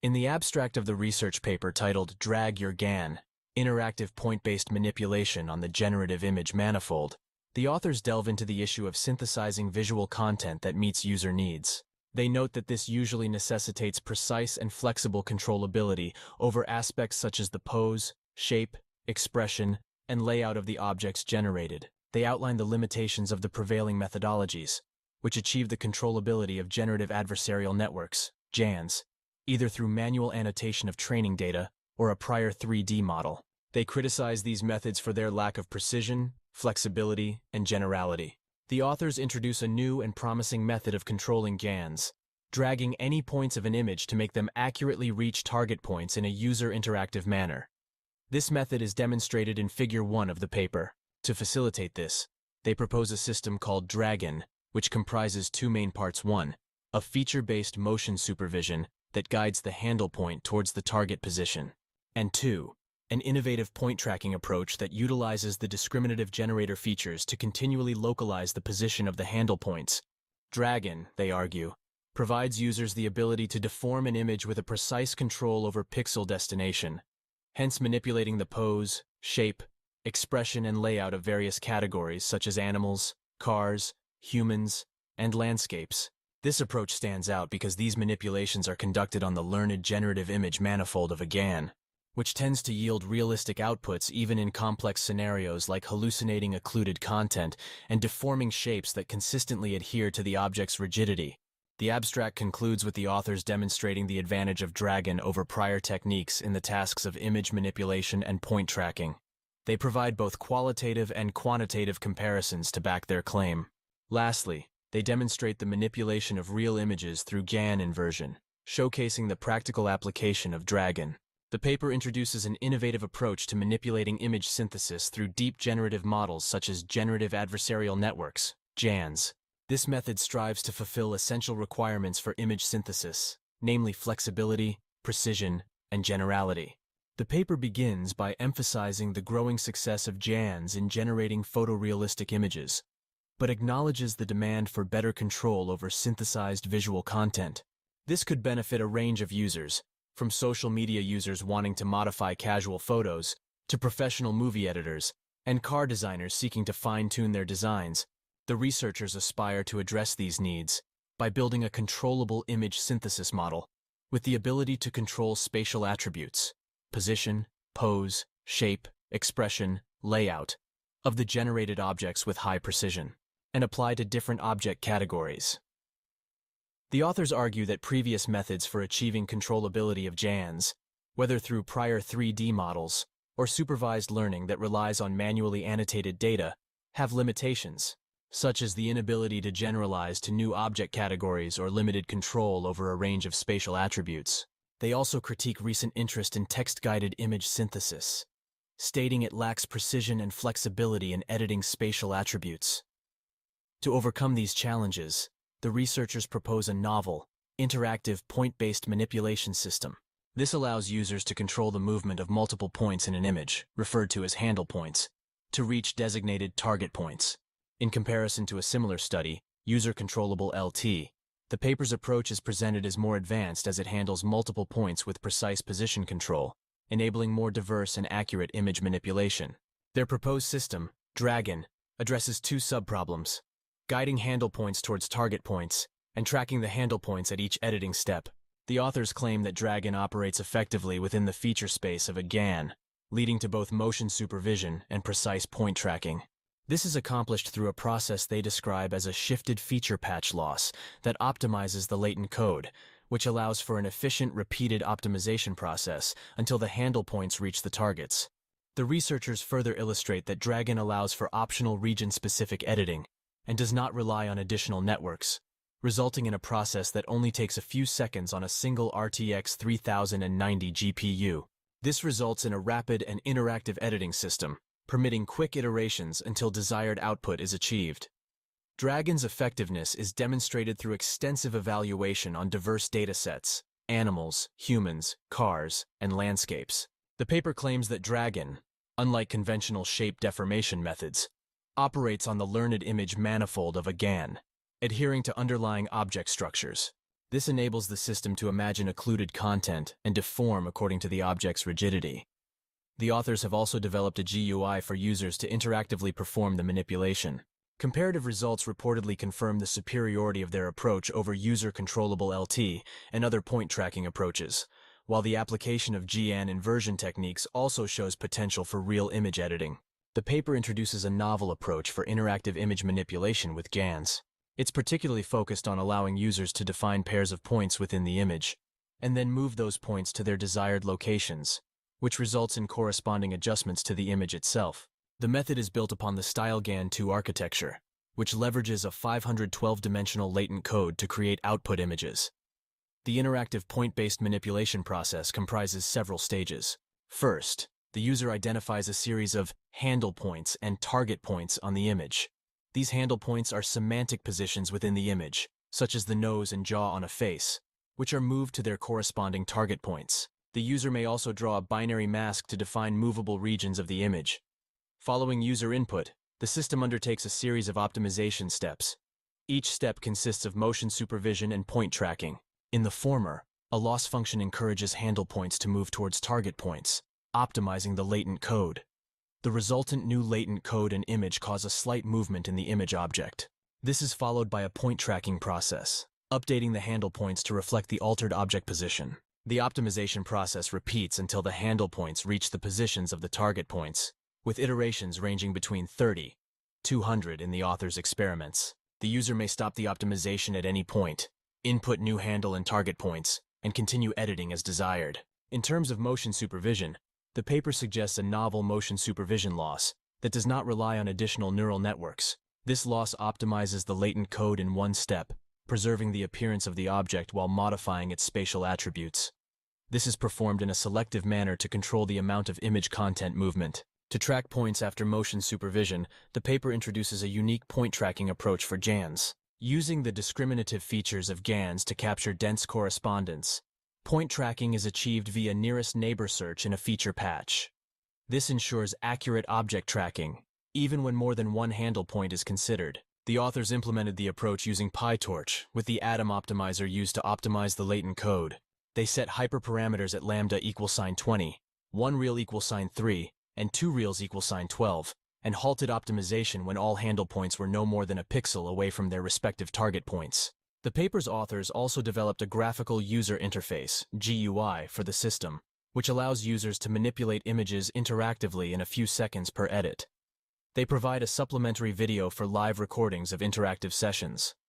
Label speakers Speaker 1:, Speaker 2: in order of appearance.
Speaker 1: In the abstract of the research paper titled DragGAN, Interactive Point-Based Manipulation on the Generative Image Manifold, the authors delve into the issue of synthesizing visual content that meets user needs. They note that this usually necessitates precise and flexible controllability over aspects such as the pose, shape, expression, and layout of the objects generated. They outline the limitations of the prevailing methodologies, which achieve the controllability of generative adversarial networks, GANs, either through manual annotation of training data or a prior 3D model. They criticize these methods for their lack of precision, flexibility, and generality. The authors introduce a new and promising method of controlling GANs, dragging any points of an image to make them accurately reach target points in a user-interactive manner. This method is demonstrated in Figure 1 of the paper. To facilitate this, they propose a system called DragGAN, which comprises two main parts. 1, a feature-based motion supervision that guides the handle point towards the target position, and 2, an innovative point tracking approach that utilizes the discriminative generator features to continually localize the position of the handle points. DragGAN, they argue, provides users the ability to deform an image with a precise control over pixel destination, hence manipulating the pose, shape, expression, and layout of various categories such as animals, cars, humans, and landscapes. This approach stands out because these manipulations are conducted on the learned generative image manifold of a GAN, which tends to yield realistic outputs even in complex scenarios like hallucinating occluded content and deforming shapes that consistently adhere to the object's rigidity. The abstract concludes with the authors demonstrating the advantage of DragGAN over prior techniques in the tasks of image manipulation and point tracking. They provide both qualitative and quantitative comparisons to back their claim. Lastly, they demonstrate the manipulation of real images through GAN inversion, showcasing the practical application of DragGAN. The paper introduces an innovative approach to manipulating image synthesis through deep generative models such as generative adversarial networks, GANs. This method strives to fulfill essential requirements for image synthesis, namely flexibility, precision, and generality. The paper begins by emphasizing the growing success of GANs in generating photorealistic images, but acknowledges the demand for better control over synthesized visual content. This could benefit a range of users, from social media users wanting to modify casual photos, to professional movie editors, and car designers seeking to fine-tune their designs. The researchers aspire to address these needs by building a controllable image synthesis model with the ability to control spatial attributes, position, pose, shape, expression, layout of the generated objects with high precision, and apply to different object categories. The authors argue that previous methods for achieving controllability of GANs, whether through prior 3D models or supervised learning that relies on manually annotated data, have limitations, such as the inability to generalize to new object categories or limited control over a range of spatial attributes. They also critique recent interest in text-guided image synthesis, stating it lacks precision and flexibility in editing spatial attributes. To overcome these challenges, the researchers propose a novel, interactive point-based manipulation system. This allows users to control the movement of multiple points in an image, referred to as handle points, to reach designated target points. In comparison to a similar study, user-controllable LT, the paper's approach is presented as more advanced as it handles multiple points with precise position control, enabling more diverse and accurate image manipulation. Their proposed system, DragGAN, addresses two subproblems: guiding handle points towards target points, and tracking the handle points at each editing step. The authors claim that DragGAN operates effectively within the feature space of a GAN, leading to both motion supervision and precise point tracking. This is accomplished through a process they describe as a shifted feature patch loss that optimizes the latent code, which allows for an efficient repeated optimization process until the handle points reach the targets. The researchers further illustrate that DragGAN allows for optional region-specific editing and does not rely on additional networks, resulting in a process that only takes a few seconds on a single RTX 3090 GPU. This results in a rapid and interactive editing system, permitting quick iterations until desired output is achieved. DragGAN's effectiveness is demonstrated through extensive evaluation on diverse datasets, animals, humans, cars, and landscapes. The paper claims that DragGAN, unlike conventional shape deformation methods, operates on the learned image manifold of a GAN, adhering to underlying object structures. This enables the system to imagine occluded content and deform according to the object's rigidity. The authors have also developed a GUI for users to interactively perform the manipulation. Comparative results reportedly confirm the superiority of their approach over user-controllable LT and other point tracking approaches, while the application of GAN inversion techniques also shows potential for real image editing. The paper introduces a novel approach for interactive image manipulation with GANs. It's particularly focused on allowing users to define pairs of points within the image, and then move those points to their desired locations, which results in corresponding adjustments to the image itself. The method is built upon the StyleGAN 2 architecture, which leverages a 512-dimensional latent code to create output images. The interactive point-based manipulation process comprises several stages. First, the user identifies a series of handle points and target points on the image. These handle points are semantic positions within the image, such as the nose and jaw on a face, which are moved to their corresponding target points. The user may also draw a binary mask to define movable regions of the image. Following user input, the system undertakes a series of optimization steps. Each step consists of motion supervision and point tracking. In the former, a loss function encourages handle points to move towards target points, optimizing the latent code. The resultant new latent code and image cause a slight movement in the image object. This is followed by a point tracking process, updating the handle points to reflect the altered object position. The optimization process repeats until the handle points reach the positions of the target points, with iterations ranging between 30 to 200 in the author's experiments. The user may stop the optimization at any point, input new handle and target points, and continue editing as desired. In terms of motion supervision, the paper suggests a novel motion supervision loss that does not rely on additional neural networks. This loss optimizes the latent code in one step, preserving the appearance of the object while modifying its spatial attributes. This is performed in a selective manner to control the amount of image content movement. To track points after motion supervision, the paper introduces a unique point tracking approach for GANs. Using the discriminative features of GANs to capture dense correspondence, point tracking is achieved via nearest neighbor search in a feature patch. This ensures accurate object tracking, even when more than one handle point is considered. The authors implemented the approach using PyTorch with the Atom optimizer used to optimize the latent code. They set hyperparameters at lambda equals sign 20, 1 real equals sign 3, and 2 reals equals sign 12, and halted optimization when all handle points were no more than a pixel away from their respective target points. The paper's authors also developed a graphical user interface, GUI, for the system, which allows users to manipulate images interactively in a few seconds per edit. They provide a supplementary video for live recordings of interactive sessions.